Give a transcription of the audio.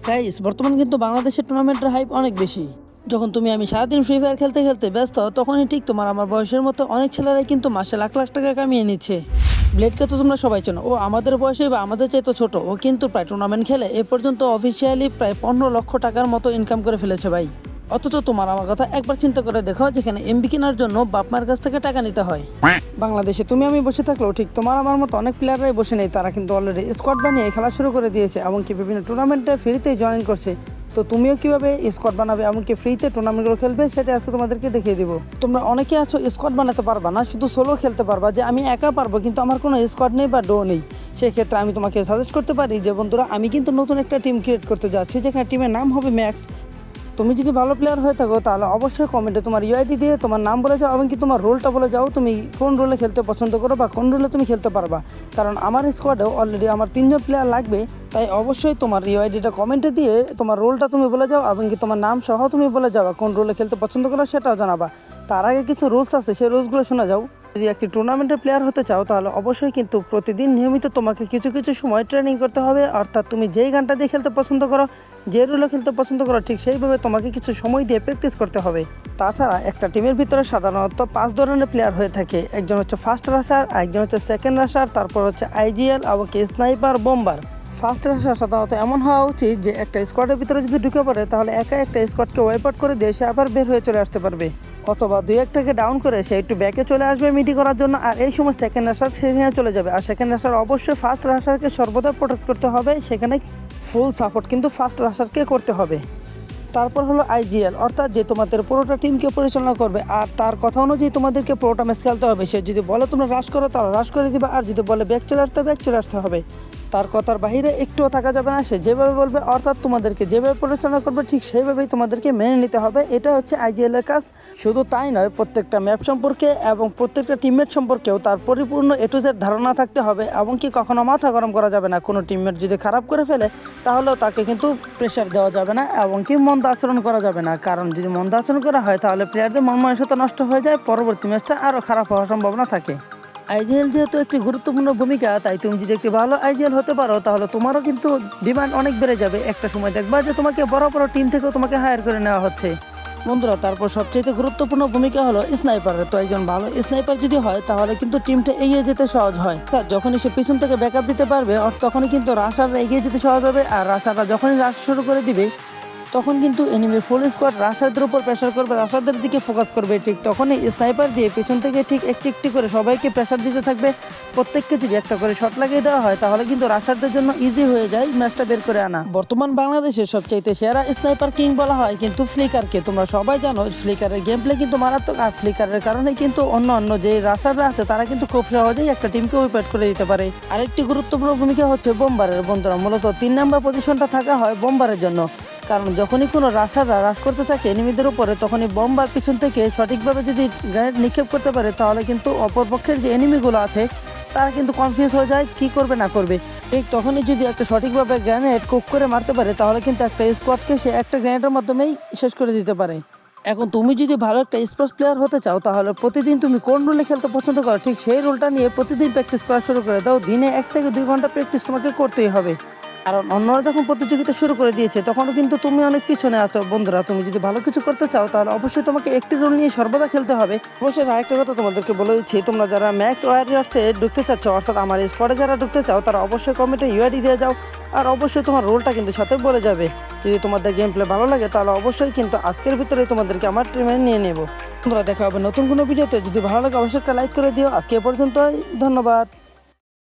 Guys, বর্তমান কিন্তু বাংলাদেশের টুর্নামেন্টের হাইপ অনেক বেশি। যখন তুমি আমি সারাদিন ফ্রি ফায়ার খেলতে খেলতে ব্যস্ত, তখনই ঠিক তোমার আমার বয়সের মতো অনেক ছেলেরাই কিন্তু মাসে লাখ লাখ টাকা কামিয়ে নিচ্ছে। ব্লেডকে তো তোমরা সবাই চেনো, ও আমাদের বয়সে বা আমাদের চাইতে ছোট, ও কিন্তু প্রায় টুর্নামেন্ট খেলে এ পর্যন্ত অফিসিয়ালি প্রায় 15 লক্ষ টাকার মতো ইনকাম করে ফেলেছে ভাই। অথচ তোমার আমার কথা একবার চিন্তা করে দেখো, যেখানে এমবি কেনার জন্য বাপ মার কাছ থেকে টাকা নিতে হয়। বাংলাদেশে তুমি আমি বসে থাকলেও ঠিক তোমার আমার মতো অনেক প্লেয়াররাই বসে নেই, তারা কিন্তু অলরেডি স্কোয়াড বানিয়ে খেলা শুরু করে দিয়েছে, এমনকি বিভিন্ন টুর্নামেন্টে ফ্রিতেই জয়েন করছে। তো তুমিও কিভাবে স্কোয়াড বানাবে এমনকি ফ্রিতে টুর্নামেন্টগুলো খেলবে সেটা আজকে তোমাদেরকে দেখিয়ে দিব। তোমরা অনেকে আছো স্কোয়াড বানাতে পারবা না, শুধু সোলো খেলতে পারবা, যে আমি একা পারবো কিন্তু আমার কোনো স্কোয়াড নেই বা ডো নেই। সেক্ষেত্রে আমি তোমাকে সাজেস্ট করতে পারি যে বন্ধুরা, আমি কিন্তু নতুন একটা টিম ক্রিয়েট করতে যাচ্ছি, যেখানে টিমের নাম হবে ম্যাক্স। তুমি যদি ভালো প্লেয়ার হয়ে থাকো তাহলে অবশ্যই কমেন্টে তোমার ইউআইডি দিয়ে তোমার নাম বলে যাও, এমনকি তোমার রোলটা বলে যাও, তুমি কোন রোলে খেলতে পছন্দ করো বা কোন রোলে তুমি খেলতে পারবা। কারণ আমার স্কোয়াডেও অলরেডি আমার 3জন প্লেয়ার লাগবে, তাই অবশ্যই তোমার ইউআইডিটা কমেন্টে দিয়ে তোমার রোলটা তুমি বলে যাও, এমনকি তোমার নাম সহ তুমি বলে যাও কোন রোলে খেলতে পছন্দ করো সেটাও জানাবা। তার আগে কিছু রুলস আছে, সেই রুলসগুলো শোনা যাও। যদি একটি টুর্নামেন্টের প্লেয়ার হতে চাও তাহলে অবশ্যই কিন্তু প্রতিদিন নিয়মিত তোমাকে কিছু কিছু সময় ট্রেনিং করতে হবে, অর্থাৎ তুমি যেই গানটা দিয়ে খেলতে পছন্দ করো, যে রুলে খেলতে পছন্দ করো, ঠিক সেইভাবে তোমাকে কিছু সময় দিয়ে প্র্যাকটিস করতে হবে। তাছাড়া একটা টিমের ভিতরে সাধারণত 5 ধরনের প্লেয়ার হয়ে থাকে। একজন হচ্ছে ফার্স্ট রাশার, একজন হচ্ছে সেকেন্ড রাশার, তারপর হচ্ছে আইজিএল, এমনকি স্নাইপার, বোম্বার। ফার্স্ট রাশার সাধারণত এমন হওয়া উচিত যে একটা স্কোয়াডের ভিতরে যদি ঢুকে পড়ে তাহলে একা একটা স্কোয়াডকে ওয়াইপ আউট করে দিয়ে সে আবার বের হয়ে চলে আসতে পারবে, অথবা 2-1টাকে ডাউন করে সে একটু ব্যাকে চলে আসবে মিডি করার জন্য, আর এই সময় সেকেন্ড রাশার সেখানে চলে যাবে। আর সেকেন্ড রাশার অবশ্যই ফার্স্ট রাশারকে সর্বদা প্রোটেক্ট করতে হবে, সেখানে ফুল সাপোর্ট কিন্তু ফার্স্ট রাশারকে করতে হবে। তারপর হলো আইজিএল, অর্থাৎ যে তোমাদের পুরোটা টিমকে পরিচালনা করবে, আর তার কথা অনুযায়ী তোমাদেরকে পুরোটা ম্যাচ খেলতে হবে। সে যদি বলে তোমরা রাশ করো তাহলে রাশ করে দিবা, আর যদি বলে ব্যাক চলে আসতে ব্যাক চলে আসতে হবে। তার কথার বাইরে একটুও থাকা যাবে না, সে যেভাবে বলবে অর্থাৎ তোমাদেরকে যেভাবে পরিচালনা করবে ঠিক সেইভাবেই তোমাদেরকে মেনে নিতে হবে। এটা হচ্ছে আইজিএলের কাজ। শুধু তাই নয়, প্রত্যেকটা ম্যাপ সম্পর্কে এবং প্রত্যেকটা টিমমেট সম্পর্কেও তার পরিপূর্ণ এ টু জেড ধারণা থাকতে হবে, এমনকি কখনো মাথা গরম করা যাবে না। কোনো টিমমেট যদি খারাপ করে ফেলে তাহলেও তাকে কিন্তু প্রেশার দেওয়া যাবে না, এমনকি মন্দ আচরণ করা যাবে না। কারণ যদি মন্দ আচরণ করা হয় তাহলে প্লেয়ারদের মন মানসিকতা নষ্ট হয়ে যায়, পরবর্তী ম্যাচটা আরও খারাপ হওয়ার সম্ভাবনা থাকে। আইজিএল যেহেতু একটি গুরুত্বপূর্ণ ভূমিকা, তাই তুমি যদি একটি ভালো আইজিএল হতে পারো তাহলে তোমারও কিন্তু ডিমান্ড অনেক বেড়ে যাবে। একটা সময় দেখবা যে তোমাকে বড় বড় টিম থেকেও তোমাকে হায়ার করে নেওয়া হচ্ছে বন্ধুরা। তারপর সবচেয়ে গুরুত্বপূর্ণ ভূমিকা হলো স্নাইপারের। তো একজন ভালো স্নাইপার যদি হয় তাহলে কিন্তু টিমটা এগিয়ে যেতে সহজ হয়। যখনই সে পিছন থেকে ব্যাকআপ দিতে পারবে তখনই কিন্তু রাশাররা এগিয়ে যেতে সহজ হবে, আর রাশাররা যখনই রাশ শুরু করে দিবে তখন কিন্তু এনিমি ফুল স্কোয়াড রাশারদের উপর প্রেশার করবে, রাশারদের দিকে ফোকাস করবে। ঠিক তখনই স্নাইপার দিয়ে পেছন থেকে ঠিক একটি একটি করে সবাইকে প্রেশার দিতে থাকবে। প্রত্যেককে যদি একটা করে শট লাগিয়ে দেওয়া হয় তাহলে কিন্তু রাশারদের জন্য ইজি হয়ে যায় ম্যাচটা বের করে আনা। বর্তমান বাংলাদেশের সবচাইতে সেরা স্নাইপার কিং বলা হয় কিন্তু ফ্লিকারকে। তোমরা সবাই জানো ফ্লিকারের গেম প্লে কিন্তু মারাত্মক, আর ফ্লিকারের কারণে কিন্তু অন্য যে রাশাররা আছে তারা কিন্তু খুব সহজেই একটা টিমকে ওয়েপেট করে দিতে পারে। আরেকটি গুরুত্বপূর্ণ ভূমিকা হচ্ছে বোম্বারের। বন্ধুরা, মূলত 3 নম্বর পজিশনটা থাকা হয় বোম্বারের জন্য, কারণ যখনই কোনো রাশাররা রাশ করতে থাকে এনিমিদের উপরে তখনই বোম্বার পিছন থেকে সঠিকভাবে যদি গ্রেনেড নিক্ষেপ করতে পারে তাহলে কিন্তু অপরপক্ষের যে এনিমিগুলো আছে তারা কিন্তু কনফিউজ হয়ে যায় কি করবে না করবে। ঠিক তখনই যদি একটা সঠিকভাবে গ্রেনেড কুক করে মারতে পারে তাহলে কিন্তু একটা স্কোয়াডকে সে একটা গ্রেনেডের মাধ্যমেই শেষ করে দিতে পারে। এখন তুমি যদি ভালো একটা স্পোর্টস প্লেয়ার হতে চাও তাহলে প্রতিদিন তুমি কোন রোলে খেলতে পছন্দ করো ঠিক সেই রোলটা নিয়ে প্রতিদিন প্র্যাকটিস করা শুরু করে দাও। দিনে 1 থেকে 2 ঘন্টা প্র্যাকটিস তোমাকে করতেই হবে, কারণ অন্যরা যখন প্রতিযোগিতা শুরু করে দিয়েছে তখনও কিন্তু তুমি অনেক পিছনে আছো। বন্ধুরা, তুমি যদি ভালো কিছু করতে চাও তাহলে অবশ্যই তোমাকে একটি রোল নিয়ে সর্বদা খেলতে হবে। অবশ্যই আরেকটা কথা তোমাদেরকে বলে দিচ্ছি, তোমরা যারা ম্যাক্স ওয়ারিয়ার্সে ঢুকতে চাচ্ছ, অর্থাৎ আমার এই স্কোয়াডে যারা ঢুকতে চাও তারা অবশ্যই কমেন্টে ইউআইডি দিয়ে যাও, আর অবশ্যই তোমার রোলটা কিন্তু সাথে বলে যাবে। যদি তোমাদের গেম প্লে ভালো লাগে তাহলে অবশ্যই কিন্তু আজকের ভিতরে তোমাদেরকে আমার টিমে নিয়ে নেব। বন্ধুরা, দেখা হবে নতুন কোনো ভিডিওতে। যদি ভালো লাগে অবশ্যই একটা লাইক করে দিও। আজকে এ পর্যন্তই, ধন্যবাদ।